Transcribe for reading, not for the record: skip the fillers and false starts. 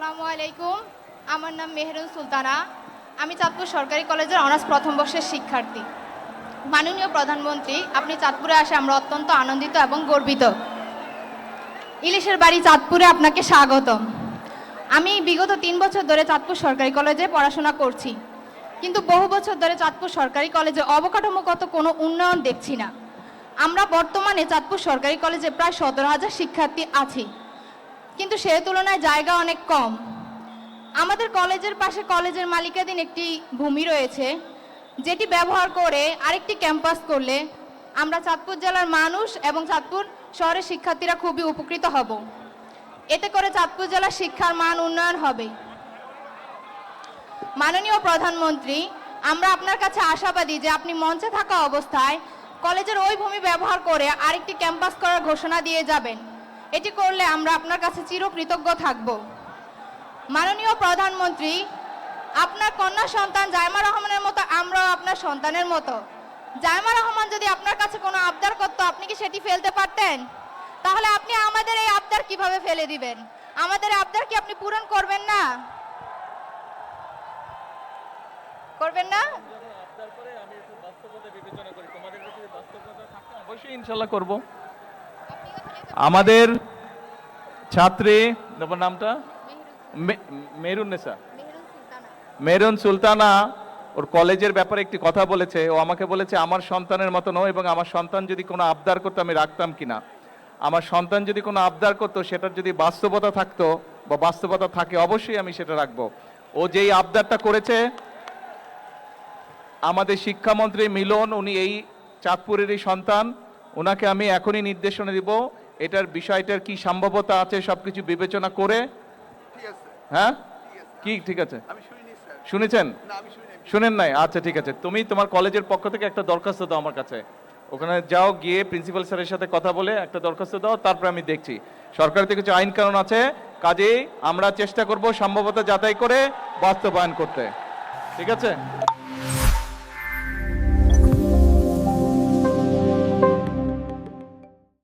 আসসালামু আলাইকুম। আমার নাম মেহেরুন সুলতানা। আমি চাঁদপুর সরকারি কলেজের অনার্স প্রথম বর্ষের শিক্ষার্থী। মাননীয় প্রধানমন্ত্রী, আপনি চাঁদপুরে আসে আমরা অত্যন্ত আনন্দিত এবং গর্বিত। ইলিশের বাড়ি চাঁদপুরে আপনাকে স্বাগতম। আমি বিগত 3 বছর ধরে চাঁদপুর সরকারি কলেজে পড়াশোনা করছি, কিন্তু বহু বছর ধরে চাঁদপুর সরকারি কলেজে অবকাঠামোগত কোনো উন্নয়ন দেখছি না। আমরা বর্তমানে চাঁদপুর সরকারি কলেজে প্রায় 17,000 শিক্ষার্থী আছি, কিন্তু সে তুলনায় জায়গা অনেক কম। আমাদের কলেজের পাশে কলেজের মালিকানাধীন একটি ভূমি রয়েছে, যেটি ব্যবহার করে আরেকটি ক্যাম্পাস করলে আমরা চাঁদপুর জেলার মানুষ এবং চাঁদপুর শহরের শিক্ষার্থীরা খুবই উপকৃত হব। এতে করে চাঁদপুর জেলার শিক্ষার মান উন্নয়ন হবে। মাননীয় প্রধানমন্ত্রী, আমরা আপনার কাছে আশাবাদী যে আপনি মঞ্চে থাকা অবস্থায় কলেজের ওই ভূমি ব্যবহার করে আরেকটি ক্যাম্পাস করার ঘোষণা দিয়ে যাবেন। এটি করলে আমরা আপনার কাছে চিরকৃতজ্ঞ থাকব। মাননীয় প্রধানমন্ত্রী, আপনার কন্যা সন্তান জাইমা রহমানের মতো আমরাও আপনার সন্তানের মতো। জাইমা রহমান যদি আপনার কাছে কোনো আবদার করতো, আপনি কি সেটি ফেলতে পারতেন? তাহলে আপনি আমাদের এই আবদার কিভাবে ফেলে দিবেন? আমাদের আবদার কি আপনি পূরণ করবেন না? করবেন না? অবশ্যই ইনশাল্লাহ করব। আমাদের ছাত্রী নামটা মেহরুন সুলতানা ওর কলেজের ব্যাপারে একটি কথা বলেছে। ও আমাকে বলেছে আমার সন্তানের মতো নয়, এবং আমার সন্তান যদি কোনো আবদার করতো আমি রাখতাম কিনা। আমার সন্তান যদি কোনো আবদার করতো, সেটার যদি বাস্তবতা থাকতো বা বাস্তবতা থাকে, অবশ্যই আমি সেটা রাখবো। ও যেই আবদারটা করেছে, আমাদের শিক্ষামন্ত্রী মিলন, উনি এই চাঁদপুরেরই সন্তান, ওনাকে আমি এখনই নির্দেশনা দিব এটার বিষয়টার কি সম্ভাব্যতা আছে সবকিছু বিবেচনা করে। হ্যাঁ, কি ঠিক আছে? শুনেছেন? শুনেন নাই? আচ্ছা ঠিক আছে, তুমি তোমার কলেজের পক্ষ থেকে একটা দরখাস্ত দাও আমার কাছে। ওখানে যাও, গিয়ে প্রিন্সিপাল স্যারের সাথে কথা বলে একটা দরখাস্ত দাও, তারপরে আমি দেখছি। সরকারের কিছু আইন কানুন আছে, কাজেই আমরা চেষ্টা করব সম্ভাব্যতা যাচাই করে বাস্তবায়ন করতে। ঠিক আছে?